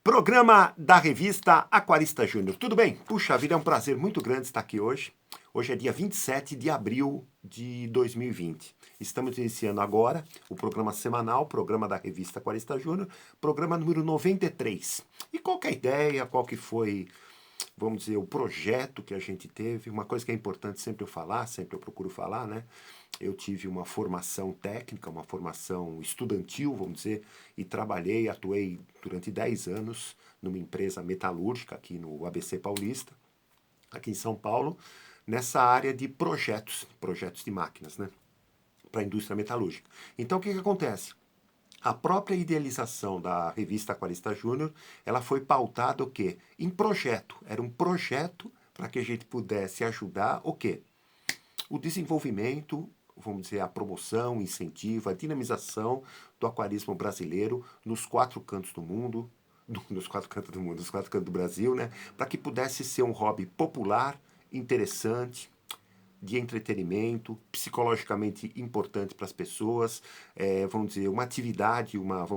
Programa da revista Aquarista Júnior. Tudo bem? Puxa vida, é um prazer muito grande estar aqui hoje. Hoje é dia 27 de abril de 2020. Estamos iniciando agora o programa semanal, programa da revista Aquarista Júnior, programa número 93. E qual que é a ideia, qual que foi, vamos dizer, o projeto que a gente teve? Uma coisa que é importante sempre eu falar, sempre eu procuro falar, né? Eu tive uma formação técnica, uma formação estudantil, vamos dizer, e trabalhei, atuei durante 10 anos numa empresa metalúrgica aqui no ABC Paulista, aqui em São Paulo, nessa área de projetos de máquinas, né, para a indústria metalúrgica. Então, o que acontece? A própria idealização da revista Aquarista Júnior, ela foi pautada o quê? Em projeto. Era um projeto para que a gente pudesse ajudar o quê? O desenvolvimento, vamos dizer, a promoção, o incentivo, a dinamização do aquarismo brasileiro nos quatro cantos do mundo, nos quatro cantos do mundo, nos quatro cantos do Brasil, né? Para que pudesse ser um hobby popular, interessante, de entretenimento, psicologicamente importante para as pessoas, vamos dizer, uma atividade, uma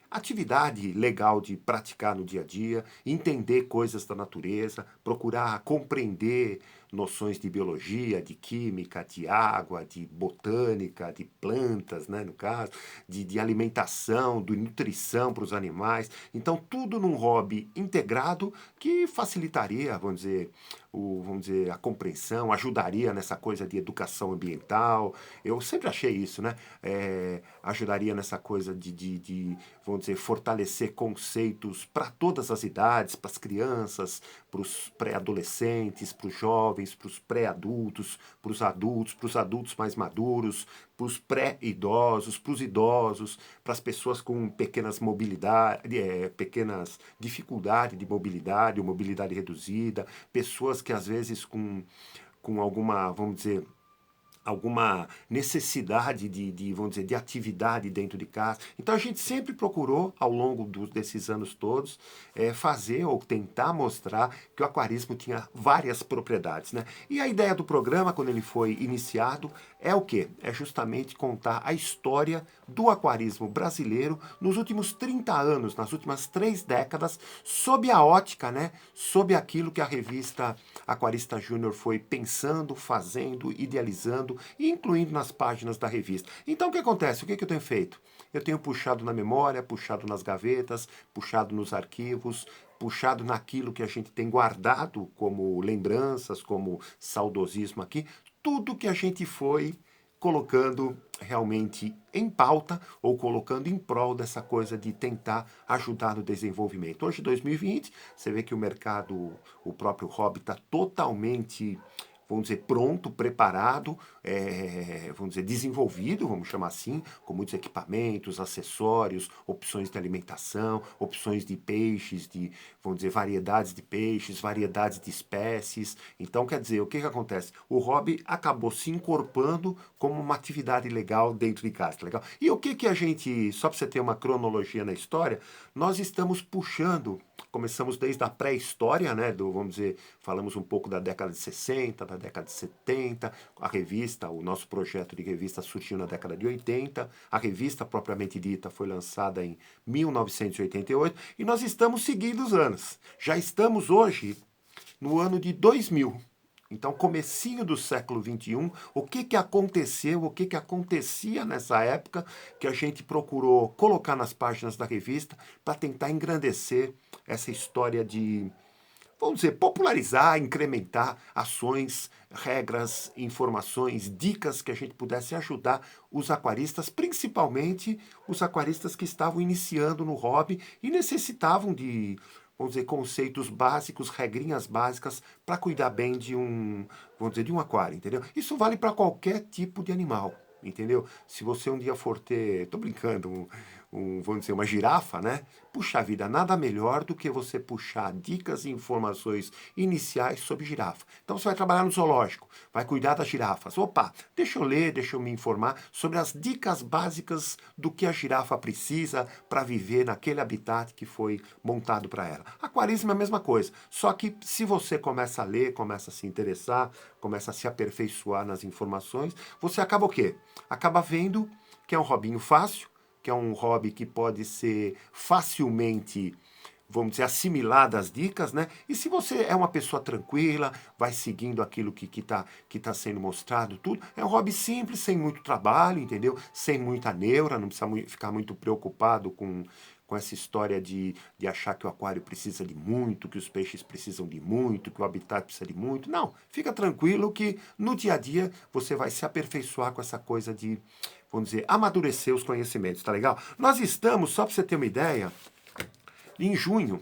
atividade legal de praticar no dia a dia, entender coisas da natureza, procurar compreender noções de biologia, de química, de água, de botânica, de plantas, né, no caso, de alimentação, de nutrição para os animais. Então, tudo num hobby integrado que facilitaria, vamos dizer, a compreensão, ajudaria nessa coisa de educação ambiental. Eu sempre achei isso, né? Ajudaria nessa coisa vamos dizer, fortalecer conceitos para todas as idades, para as crianças, para os pré-adolescentes, para os jovens, para os pré-adultos, para os adultos mais maduros, para os pré-idosos, para os idosos, para as pessoas com pequenas mobilidade, pequenas dificuldades de mobilidade ou mobilidade reduzida, pessoas que às vezes com alguma, vamos dizer, alguma necessidade vamos dizer, de atividade dentro de casa. Então a gente sempre procurou, ao longo desses anos todos, fazer ou tentar mostrar que o aquarismo tinha várias propriedades, né? E a ideia do programa, quando ele foi iniciado, é o quê? É justamente contar a história do aquarismo brasileiro nos últimos 30 anos, nas últimas 3 décadas, sob a ótica, né? Sob aquilo que a revista Aquarista Júnior foi pensando, fazendo, idealizando e incluindo nas páginas da revista. Então o que acontece? O que eu tenho feito? Eu tenho puxado na memória, puxado nas gavetas, puxado nos arquivos, puxado naquilo que a gente tem guardado como lembranças, como saudosismo aqui, tudo que a gente foi colocando realmente em pauta ou colocando em prol dessa coisa de tentar ajudar no desenvolvimento. Hoje, 2020, você vê que o mercado, o próprio hobby está totalmente, vamos dizer, pronto, preparado, vamos dizer, desenvolvido, vamos chamar assim, com muitos equipamentos, acessórios, opções de alimentação, opções de peixes, vamos dizer, variedades de peixes, variedades de espécies. Então, quer dizer, o que acontece? O hobby acabou se incorporando como uma atividade legal dentro de casa, legal? E o que a gente, só para você ter uma cronologia na história, nós estamos puxando, começamos desde a pré-história, né, vamos dizer, falamos um pouco da década de 60, da década de 70, a revista, o nosso projeto de revista surgiu na década de 80, a revista propriamente dita foi lançada em 1988 e nós estamos seguindo os anos. Já estamos hoje no ano de 2000. Então, comecinho do século XXI, o que aconteceu, o que acontecia nessa época que a gente procurou colocar nas páginas da revista para tentar engrandecer essa história de, vamos dizer, popularizar, incrementar ações, regras, informações, dicas que a gente pudesse ajudar os aquaristas, principalmente os aquaristas que estavam iniciando no hobby e necessitavam de, vamos dizer, conceitos básicos, regrinhas básicas para cuidar bem vamos dizer, de um aquário, entendeu? Isso vale para qualquer tipo de animal. Entendeu? Se você um dia for ter, tô brincando, vamos dizer, uma girafa, né? Puxa vida, nada melhor do que você puxar dicas e informações iniciais sobre girafa. Então você vai trabalhar no zoológico, vai cuidar das girafas. Opa, deixa eu ler, deixa eu me informar sobre as dicas básicas do que a girafa precisa para viver naquele habitat que foi montado para ela. Aquarismo é a mesma coisa, só que se você começa a ler, começa a se interessar, começa a se aperfeiçoar nas informações, você acaba o quê? Acaba vendo que é um hobbyinho fácil, que é um hobby que pode ser facilmente, vamos dizer, assimilada as dicas, né? E se você é uma pessoa tranquila, vai seguindo aquilo que tá sendo mostrado, tudo, é um hobby simples, sem muito trabalho, entendeu? Sem muita neura, não precisa ficar muito preocupado com essa história de achar que o aquário precisa de muito, que os peixes precisam de muito, que o habitat precisa de muito. Não, fica tranquilo que no dia a dia você vai se aperfeiçoar com essa coisa de, vamos dizer, amadurecer os conhecimentos, tá legal? Nós estamos, só para você ter uma ideia, em junho,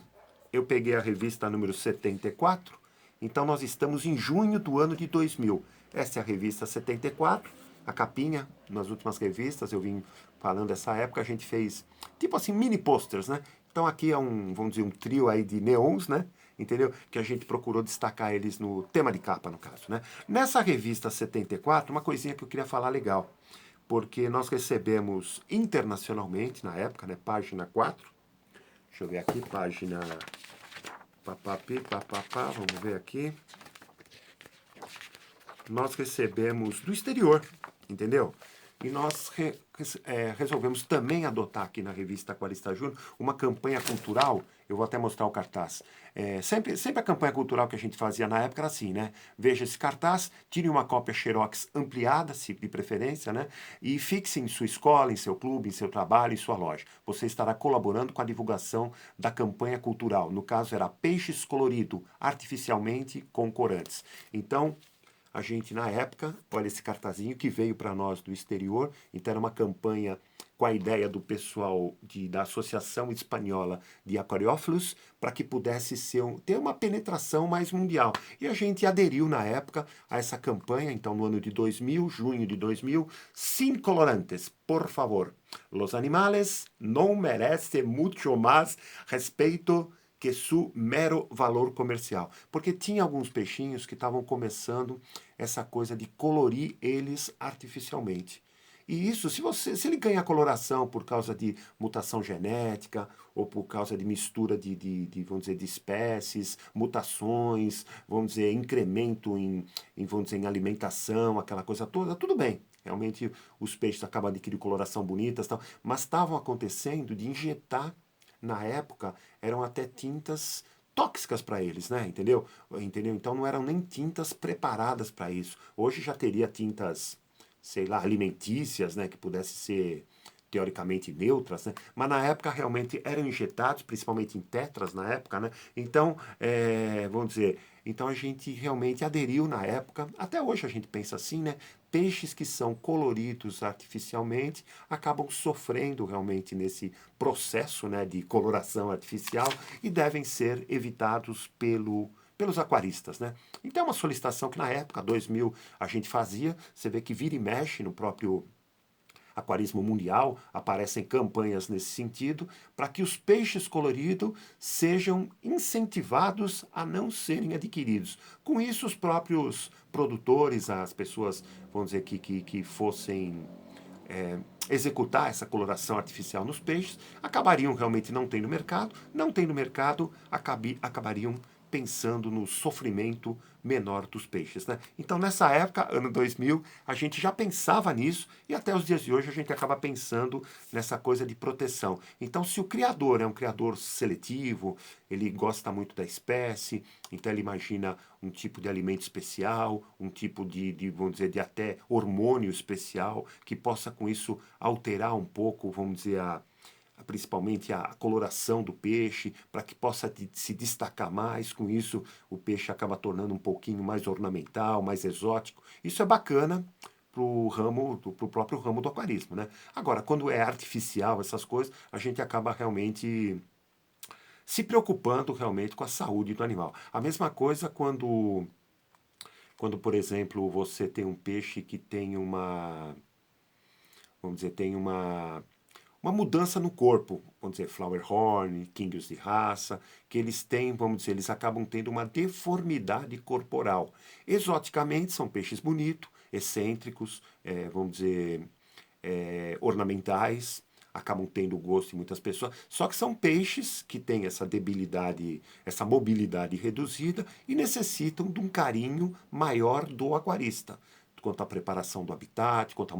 eu peguei a revista número 74, então nós estamos em junho do ano de 2000. Essa é a revista 74, a capinha, nas últimas revistas, eu vim falando dessa época, a gente fez, tipo assim, mini posters, né? Então aqui é vamos dizer, um trio aí de neons, né? Entendeu? Que a gente procurou destacar eles no tema de capa, no caso, né? Nessa revista 74, uma coisinha que eu queria falar legal, porque nós recebemos internacionalmente, na época, né? Página 4, deixa eu ver aqui, página papapi, papapá, vamos ver aqui. Nós recebemos do exterior, entendeu? E nós resolvemos também adotar aqui na revista Aquarista Júnior uma campanha cultural. Eu vou até mostrar o cartaz. Sempre a campanha cultural que a gente fazia na época era assim, né? Veja esse cartaz, tire uma cópia Xerox ampliada, se de preferência, né? E fixe em sua escola, em seu clube, em seu trabalho, em sua loja. Você estará colaborando com a divulgação da campanha cultural. No caso, era peixes colorido artificialmente com corantes. Então, a gente, na época, olha esse cartazinho que veio para nós do exterior, então era uma campanha com a ideia do pessoal da Associação Espanhola de Aquariófilos para que pudesse ter uma penetração mais mundial. E a gente aderiu, na época, a essa campanha, então no ano de 2000, junho de 2000, sin colorantes, por favor. Los animales não merecem muito mais respeito que su mero valor comercial. Porque tinha alguns peixinhos que estavam começando essa coisa de colorir eles artificialmente. E isso, se ele ganha coloração por causa de mutação genética ou por causa de mistura vamos dizer, de espécies, mutações, vamos dizer, incremento vamos dizer, em alimentação, aquela coisa toda, tudo bem. Realmente os peixes acabam adquirindo coloração bonitas, tal, mas estavam acontecendo de injetar na época, eram até tintas tóxicas para eles, né? Entendeu? Então não eram nem tintas preparadas para isso. Hoje já teria tintas, sei lá, alimentícias, né? Que pudesse ser teoricamente neutras, né? Mas na época realmente eram injetados, principalmente em tetras na época, né? Então, vamos dizer, então a gente realmente aderiu na época, até hoje a gente pensa assim, né? Peixes que são coloridos artificialmente acabam sofrendo realmente nesse processo, né, de coloração artificial e devem ser evitados pelos aquaristas, né? Então é uma solicitação que na época, 2000, a gente fazia, você vê que vira e mexe no próprio aquarismo mundial, aparecem campanhas nesse sentido, para que os peixes coloridos sejam incentivados a não serem adquiridos. Com isso, os próprios produtores, as pessoas, vamos dizer, que fossem executar essa coloração artificial nos peixes, acabariam realmente não tendo mercado, acabariam pensando no sofrimento menor dos peixes, né? Então, nessa época, ano 2000, a gente já pensava nisso e até os dias de hoje a gente acaba pensando nessa coisa de proteção. Então, se o criador é um criador seletivo, ele gosta muito da espécie, então ele imagina um tipo de alimento especial, um tipo vamos dizer, de até hormônio especial, que possa com isso alterar um pouco, vamos dizer, principalmente a coloração do peixe, para que possa se destacar mais. Com isso, o peixe acaba tornando um pouquinho mais ornamental, mais exótico. Isso é bacana pro próprio ramo do aquarismo, né? Agora, quando é artificial, essas coisas, a gente acaba realmente se preocupando realmente com a saúde do animal. A mesma coisa quando, por exemplo, você tem um peixe que tem vamos dizer, tem uma mudança no corpo, vamos dizer, Flowerhorn, Kingios de raça, que eles têm, vamos dizer, eles acabam tendo uma deformidade corporal. Exoticamente, são peixes bonitos, excêntricos, vamos dizer, ornamentais, acabam tendo gosto de muitas pessoas, só que são peixes que têm essa debilidade, essa mobilidade reduzida e necessitam de um carinho maior do aquarista. quanto à preparação do habitat, quanto à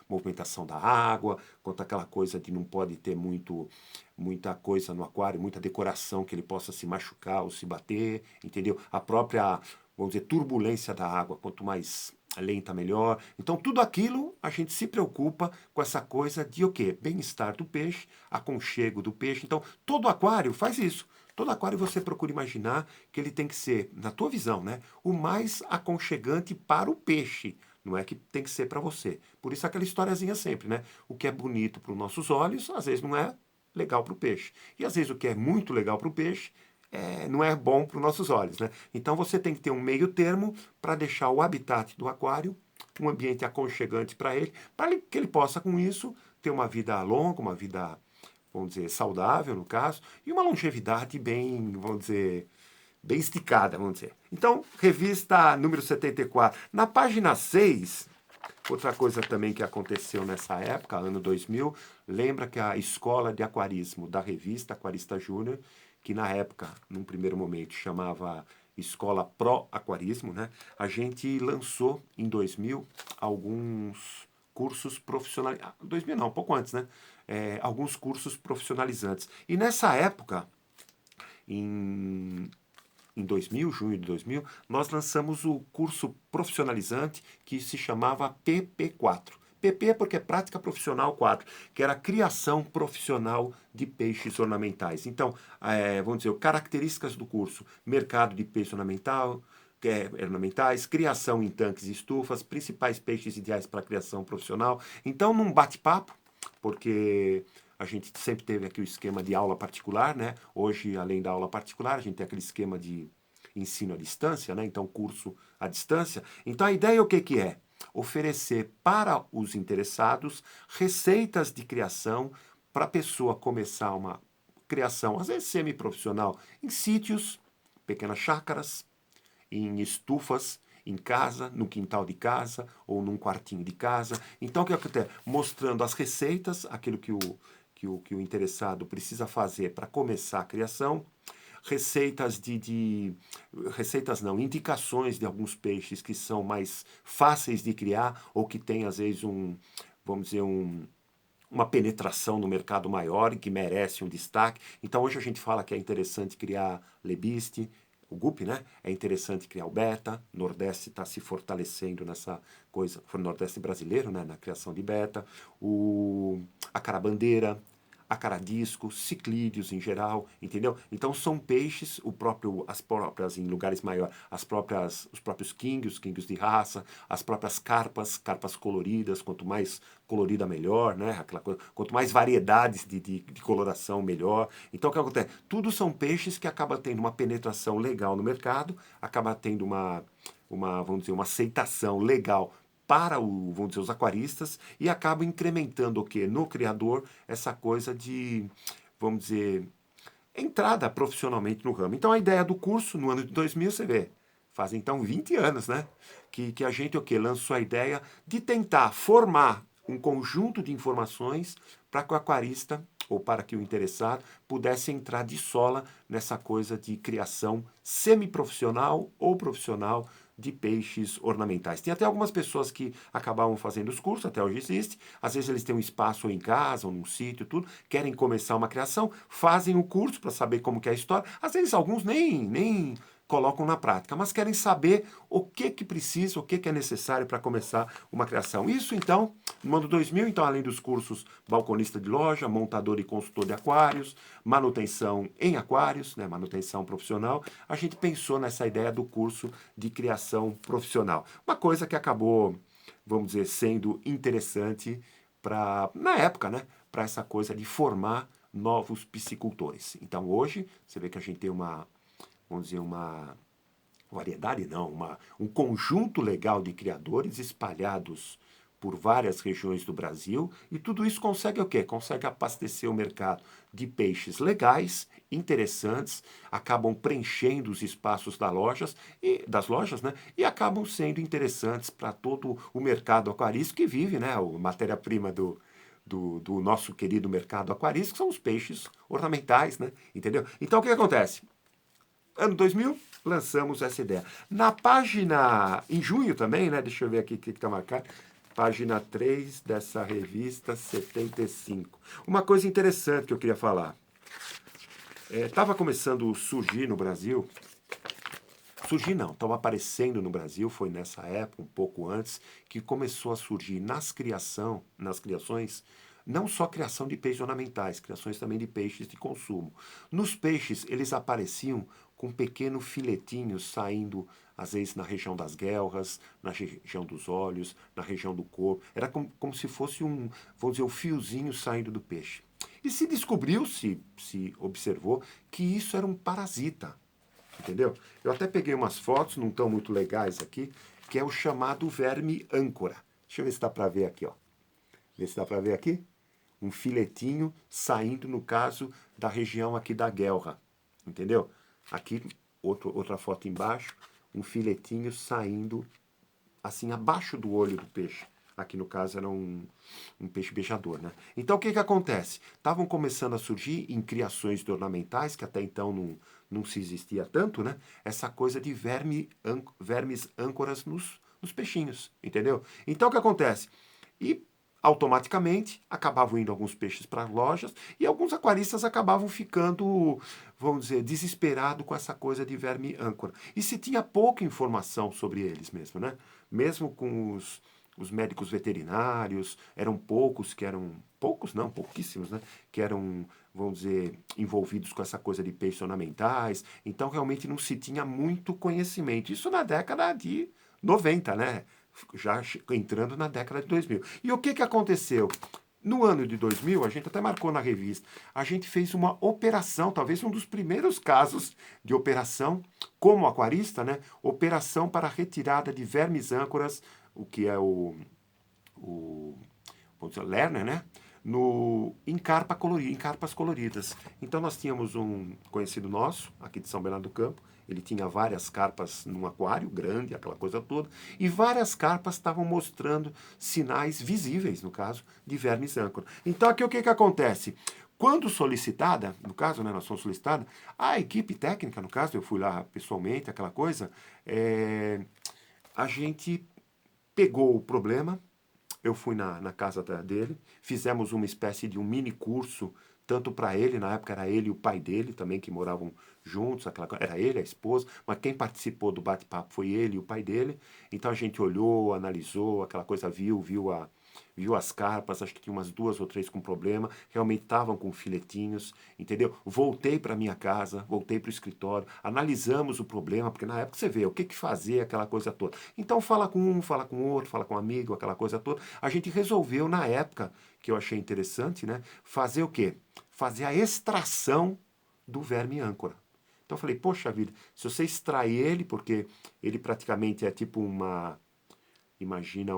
movimentação da água, quanto àquela coisa de não pode ter muita coisa no aquário, muita decoração que ele possa se machucar ou se bater, entendeu? A própria, vamos dizer, turbulência da água, quanto mais lenta, melhor. Então, tudo aquilo a gente se preocupa com essa coisa de o quê? Bem-estar do peixe, aconchego do peixe. Então, todo aquário faz isso. Todo aquário você procura imaginar que ele tem que ser, na tua visão, né, o mais aconchegante para o peixe. Não é que tem que ser para você. Por isso aquela historiazinha sempre, né? O que é bonito para os nossos olhos, às vezes não é legal para o peixe. E às vezes o que é muito legal para o peixe não é bom para os nossos olhos, né? Então você tem que ter um meio termo para deixar o habitat do aquário um ambiente aconchegante para ele, que ele possa com isso ter uma vida longa, uma vida, vamos dizer, saudável no caso, e uma longevidade bem, vamos dizer, bem esticada, vamos dizer. Então, revista número 74. Na página 6, outra coisa também que aconteceu nessa época, ano 2000, lembra que a escola de aquarismo da revista Aquarista Júnior, que na época, num primeiro momento, chamava Escola Pro Aquarismo, né? A gente lançou em 2000 alguns cursos profissionalizantes. 2000 não, um pouco antes, né? Alguns cursos profissionalizantes. E nessa época, em 2000, junho de 2000, nós lançamos o curso profissionalizante que se chamava PP4. PP é porque é Prática Profissional 4, que era a criação profissional de peixes ornamentais. Então, vamos dizer, características do curso: mercado de peixe ornamentais, criação em tanques e estufas, principais peixes ideais para a criação profissional. Então, num bate-papo, porque a gente sempre teve aqui o esquema de aula particular, né? Hoje, além da aula particular, a gente tem aquele esquema de ensino à distância, né? Então, curso à distância. Então, a ideia o que é? Oferecer para os interessados receitas de criação para a pessoa começar uma criação, às vezes semi-profissional, em sítios, pequenas chácaras, em estufas, em casa, no quintal de casa ou num quartinho de casa. Então, o que acontece? Mostrando as receitas, aquilo que o interessado precisa fazer para começar a criação, receitas não, indicações de alguns peixes que são mais fáceis de criar ou que têm, às vezes, vamos dizer, uma penetração no mercado maior e que merece um destaque. Então, hoje a gente fala que é interessante criar lebiste, o guppy, né? É interessante criar o beta, o Nordeste está se fortalecendo nessa coisa, foi o Nordeste brasileiro, né? Na criação de beta, a carabandeira, a caradisco, ciclídeos em geral, entendeu? Então são peixes, as próprias, em lugares maiores, os próprios king, os kings de raça, as próprias carpas coloridas, quanto mais colorida melhor, né? Aquela coisa, quanto mais variedades de coloração melhor. Então o que acontece? Tudo são peixes que acabam tendo uma penetração legal no mercado, acaba tendo vamos dizer, uma aceitação legal para vamos dizer, os aquaristas e acaba incrementando o quê? No criador, essa coisa de, vamos dizer, entrada profissionalmente no ramo. Então a ideia do curso, no ano de 2000, você vê, faz então 20 anos, né? Que a gente o quê? Lançou a ideia de tentar formar um conjunto de informações para que o aquarista ou para que o interessado pudesse entrar de sola nessa coisa de criação semiprofissional ou profissional de peixes ornamentais. Tem até algumas pessoas que acabavam fazendo os cursos, até hoje existe, às vezes eles têm um espaço ou em casa, ou num sítio, tudo, querem começar uma criação, fazem o curso para saber como que é a história, às vezes alguns nem colocam na prática, mas querem saber o que precisa, o que é necessário para começar uma criação. Isso, então, no ano 2000, então, além dos cursos balconista de loja, montador e consultor de aquários, manutenção em aquários, né, manutenção profissional, a gente pensou nessa ideia do curso de criação profissional. Uma coisa que acabou, vamos dizer, sendo interessante na época, né, para essa coisa de formar novos piscicultores. Então, hoje, você vê que a gente tem vamos dizer, uma variedade, não, um conjunto legal de criadores espalhados por várias regiões do Brasil, e tudo isso consegue o quê? Consegue abastecer o mercado de peixes legais, interessantes, acabam preenchendo os espaços das lojas, né? E acabam sendo interessantes para todo o mercado aquarístico que vive, né? A matéria-prima do nosso querido mercado aquarístico são os peixes ornamentais, né? Entendeu? Então o que acontece? Ano 2000, lançamos essa ideia. Na página, em junho também, né? Deixa eu ver aqui o que está marcado. Página 3 dessa revista 75. Uma coisa interessante que eu queria falar. Estava começando a surgir no Brasil. Surgir não, estava aparecendo no Brasil, foi nessa época, um pouco antes, que começou a surgir nas criações, não só criação de peixes ornamentais, criações também de peixes de consumo. Nos peixes, eles apareciam com pequenos filetinhos saindo, às vezes, na região das guelras, na região dos olhos, na região do corpo. Era como se fosse vamos dizer, um fiozinho saindo do peixe. E se descobriu, se observou, que isso era um parasita. Entendeu? Eu até peguei umas fotos, não estão muito legais aqui, que é o chamado verme âncora. Deixa eu ver se dá para ver aqui, ó. Ver se dá para ver aqui. Um filetinho saindo, no caso, da região aqui da guelra. Entendeu? Aqui, outra foto embaixo, um filetinho saindo, assim, abaixo do olho do peixe. Aqui, no caso, era um peixe beijador, né? Então, o que acontece? Estavam começando a surgir em criações de ornamentais, que até então não se existia tanto, né? Essa coisa de vermes âncoras nos peixinhos, entendeu? Então, o que acontece? E, automaticamente, acabavam indo alguns peixes para as lojas e alguns aquaristas acabavam ficando, vamos dizer, desesperados com essa coisa de verme âncora. E se tinha pouca informação sobre eles mesmo, né? Mesmo com os médicos veterinários, eram poucos que eram, poucos não, pouquíssimos, né? Que eram, vamos dizer, envolvidos com essa coisa de peixes ornamentais. Então, realmente não se tinha muito conhecimento. Isso na década de 90, né? Já entrando na década de 2000. E o que aconteceu? No ano de 2000, a gente até marcou na revista, a gente fez uma operação, talvez um dos primeiros casos de operação, como aquarista, né? Operação para retirada de vermes âncoras, o que é vamos dizer, Lerner, né? Em carpas coloridas. Então nós tínhamos um conhecido nosso, aqui de São Bernardo do Campo, ele tinha várias carpas num aquário grande, aquela coisa toda, e várias carpas estavam mostrando sinais visíveis, no caso, de vermes âncora. Então aqui o que acontece? Quando solicitada, no caso, né, nós somos solicitados, a equipe técnica, no caso, eu fui lá pessoalmente, aquela coisa, a gente pegou o problema, eu fui na casa dele, fizemos uma espécie de um mini curso, tanto para ele, na época era ele e o pai dele também, que moravam juntos, era ele, a esposa, mas quem participou do bate-papo foi ele e o pai dele. Então a gente olhou, analisou, aquela coisa, viu as carpas, acho que tinha umas 2 ou 3 com problema, realmente estavam com filetinhos, entendeu? Voltei para minha casa, voltei para o escritório, analisamos o problema, porque na época você vê o que fazer, aquela coisa toda. Então fala com um, fala com outro, fala com um amigo, aquela coisa toda. A gente resolveu, na época, que eu achei interessante, né? Fazer o quê? Fazer a extração do verme âncora. Então eu falei, poxa vida, se você extrai ele, porque ele praticamente é tipo imagina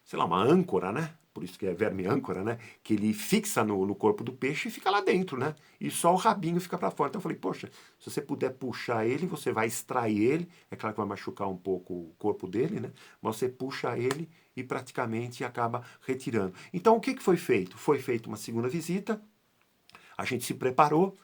sei lá, uma âncora, né? Por isso que é verme âncora, né? Que ele fixa no corpo do peixe e fica lá dentro, né? E só o rabinho fica para fora. Então eu falei, poxa, se você puder puxar ele, você vai extrair ele. É claro que vai machucar um pouco o corpo dele, né? Mas você puxa ele e praticamente acaba retirando. Então o que foi feito? Foi feita uma segunda visita, a gente se preparou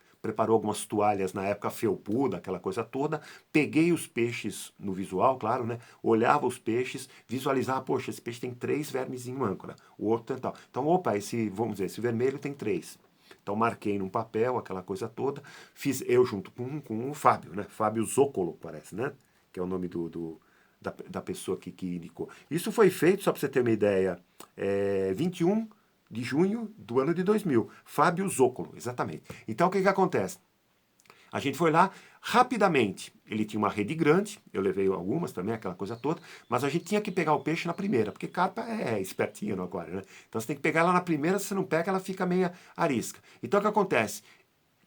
algumas toalhas na época felpuda, aquela coisa toda, peguei os peixes no visual, claro, né? Olhava os peixes, visualizava, poxa, esse peixe tem 3 vermes em âncora, o outro tem tal. Então, opa, vamos dizer, esse vermelho tem 3. Então marquei num papel, aquela coisa toda, fiz eu junto com o Fábio, né? Fábio Zoccolo, parece, né? Que é o nome da pessoa que indicou. Isso foi feito, só para você ter uma ideia, 21 de junho do ano de 2000. Fábio Zoccolo, exatamente. Então, o que acontece? A gente foi lá, rapidamente, ele tinha uma rede grande, eu levei algumas também, aquela coisa toda, mas a gente tinha que pegar o peixe na primeira, porque carpa é espertinha no aquário, né? Então você tem que pegar ela na primeira, se você não pega, ela fica meia arisca. Então, o que acontece?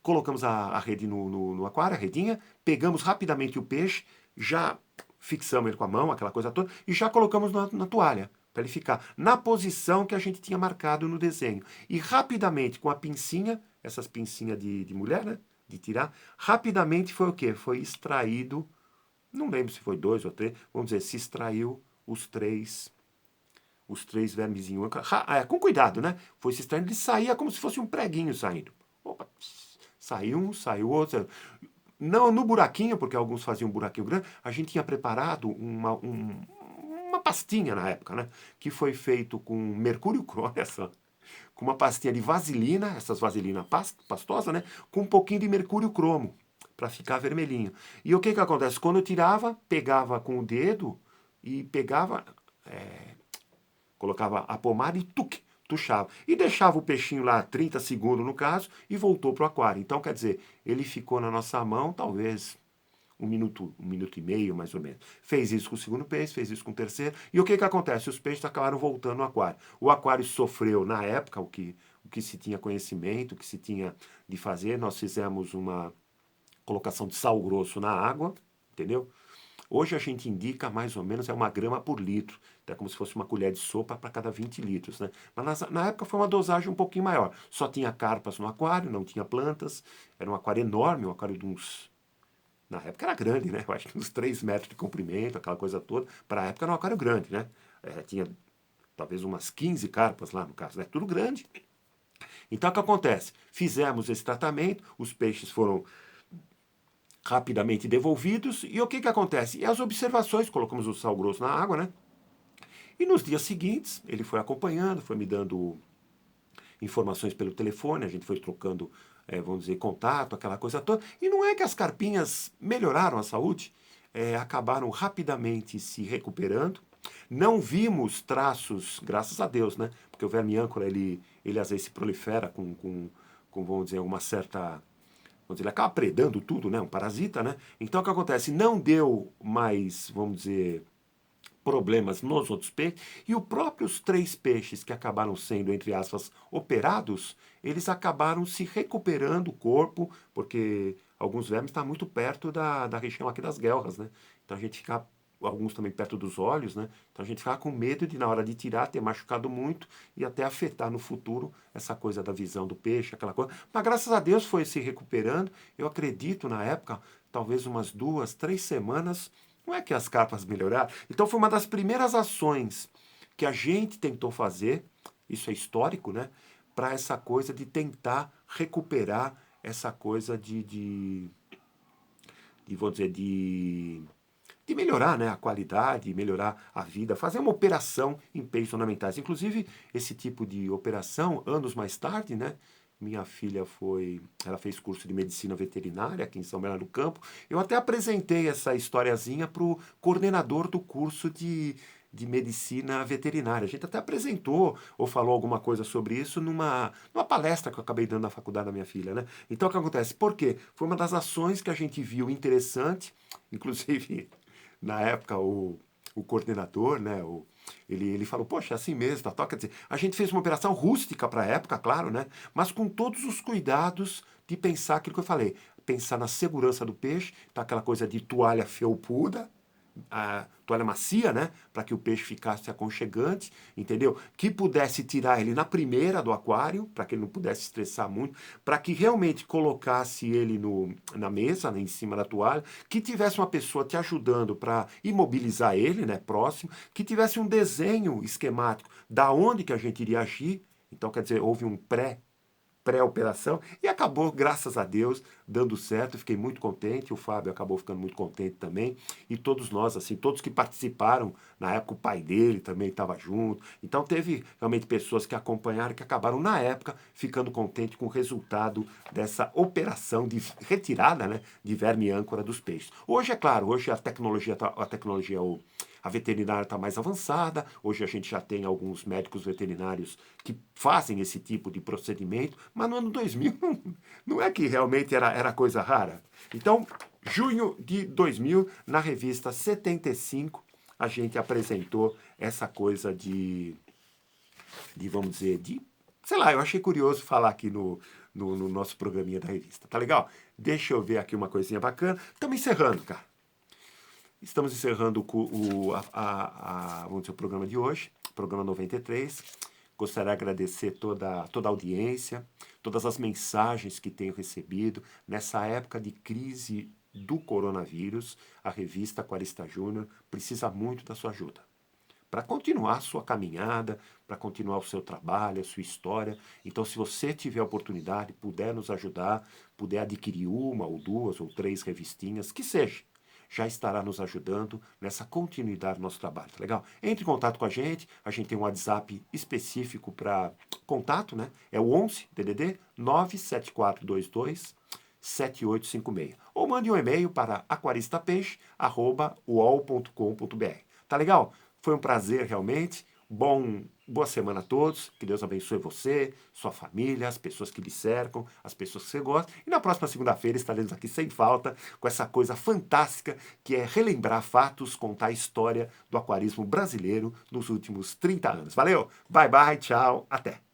Colocamos a rede no aquário, a redinha, pegamos rapidamente o peixe, já fixamos ele com a mão, aquela coisa toda, e já colocamos na toalha, para ele ficar na posição que a gente tinha marcado no desenho. E rapidamente, com a pincinha, essas pincinhas de mulher, né? De tirar, rapidamente foi o quê? Foi extraído, não lembro se foi 2 ou 3, vamos dizer, se extraiu os três vermezinhos. Com cuidado, né? Foi se extraindo, ele saía como se fosse um preguinho saindo. Opa, saiu um, saiu outro. Não no buraquinho, porque alguns faziam um buraquinho grande, a gente tinha preparado uma pastinha na época, né? Que foi feito com mercúrio crômio, olha só, com uma pastinha de vaselina, essas vaselina pastosa, né? Com um pouquinho de mercúrio cromo, para ficar vermelhinho. E o que que acontece? Quando eu tirava, pegava com o dedo e pegava, colocava a pomada e tuchava. E deixava o peixinho lá 30 segundos, no caso, e voltou pro aquário. Então, quer dizer, ele ficou na nossa mão, talvez um minuto e meio, mais ou menos. Fez isso com o segundo peixe, fez isso com o terceiro. E o que que acontece? Os peixes acabaram voltando no aquário. O aquário sofreu, na época, o que se tinha conhecimento, o que se tinha de fazer. Nós fizemos uma colocação de sal grosso na água, entendeu? Hoje a gente indica mais ou menos 1 grama por litro. É como se fosse uma colher de sopa para cada 20 litros. Né? Mas na época foi uma dosagem um pouquinho maior. Só tinha carpas no aquário, não tinha plantas. Era um aquário enorme, um aquário de uns. Na época era grande, né? Eu acho que uns 3 metros de comprimento, aquela coisa toda. Para a época era um aquário grande, né? Tinha talvez umas 15 carpas lá, no caso, né? Tudo grande. Então o que acontece? Fizemos esse tratamento, os peixes foram rapidamente devolvidos, e o que que acontece? E as observações, colocamos o sal grosso na água, né? E nos dias seguintes, ele foi acompanhando, foi me dando informações pelo telefone, a gente foi trocando, vamos dizer, contato, aquela coisa toda. E não é que as carpinhas melhoraram a saúde, acabaram rapidamente se recuperando. Não vimos traços, graças a Deus, né? Porque o verme âncora, ele às vezes se prolifera com vamos dizer, uma certa. Vamos dizer, ele acaba predando tudo, né? Um parasita, né? Então o que acontece? Não deu mais, vamos dizer, problemas nos outros peixes, e os próprios 3 peixes que acabaram sendo, entre aspas, operados, eles acabaram se recuperando o corpo, porque alguns vermes estão muito perto da região aqui das guelras, né? Então a gente fica, alguns também perto dos olhos, né? Então a gente fica com medo de, na hora de tirar, ter machucado muito e até afetar no futuro essa coisa da visão do peixe, aquela coisa. Mas graças a Deus foi se recuperando. Eu acredito, na época, talvez umas 2, 3 semanas, não é que as carpas melhoraram. Então foi uma das primeiras ações que a gente tentou fazer, isso é histórico, né? Para essa coisa de tentar recuperar essa coisa vou dizer, de melhorar, né, a qualidade, melhorar a vida, fazer uma operação em peixes ornamentais. Inclusive, esse tipo de operação, anos mais tarde, né, minha filha ela fez curso de medicina veterinária aqui em São Bernardo do Campo. Eu até apresentei essa historiazinha para o coordenador do curso de medicina veterinária. A gente até apresentou ou falou alguma coisa sobre isso numa palestra que eu acabei dando na faculdade da minha filha, né? Então o que acontece? Por quê? Foi uma das ações que a gente viu interessante, inclusive na época o coordenador, né, ele falou, poxa, é assim mesmo, tá, quer dizer, a gente fez uma operação rústica para a época, claro, né, mas com todos os cuidados de pensar aquilo que eu falei, pensar na segurança do peixe, tá, aquela coisa de toalha felpuda, a toalha macia, né, para que o peixe ficasse aconchegante, entendeu? Que pudesse tirar ele na primeira do aquário, para que ele não pudesse estressar muito, para que realmente colocasse ele na mesa, né, em cima da toalha, que tivesse uma pessoa te ajudando para imobilizar ele, né, próximo, que tivesse um desenho esquemático da onde que a gente iria agir. Então, quer dizer, houve um pré-operação e acabou, graças a Deus, dando certo. Fiquei muito contente, o Fábio acabou ficando muito contente também, e todos nós, assim, todos que participaram, na época o pai dele também estava junto, então teve realmente pessoas que acompanharam, que acabaram na época ficando contente com o resultado dessa operação de retirada, né, de verme âncora dos peixes. Hoje, é claro, hoje a tecnologia, a veterinária está mais avançada, hoje a gente já tem alguns médicos veterinários que fazem esse tipo de procedimento, mas no ano 2000 não é que realmente era coisa rara. Então, junho de 2000, na revista 75, a gente apresentou essa coisa vamos dizer, sei lá, eu achei curioso falar aqui no nosso programinha da revista. Tá legal? Deixa eu ver aqui uma coisinha bacana. Estamos encerrando, cara. Estamos encerrando vamos dizer, o programa de hoje, programa 93. Gostaria de agradecer toda a audiência, todas as mensagens que tenho recebido. Nessa época de crise do coronavírus, a revista Aquarista Júnior precisa muito da sua ajuda. para continuar a sua caminhada, para continuar o seu trabalho, a sua história. Então, se você tiver a oportunidade, puder nos ajudar, puder adquirir uma ou duas ou três revistinhas, que seja, já estará nos ajudando nessa continuidade do nosso trabalho, tá legal? Entre em contato com a gente tem um WhatsApp específico para contato, né? É o 11 DDD 97422 7856. Ou mande um e-mail para aquaristapeixe@uol.com.br. Tá legal? Foi um prazer realmente. Boa semana a todos. Que Deus abençoe você, sua família, as pessoas que lhe cercam, as pessoas que você gosta. E na próxima segunda-feira estaremos aqui sem falta com essa coisa fantástica que é relembrar fatos, contar a história do aquarismo brasileiro nos últimos 30 anos. Valeu? Bye bye, tchau, até.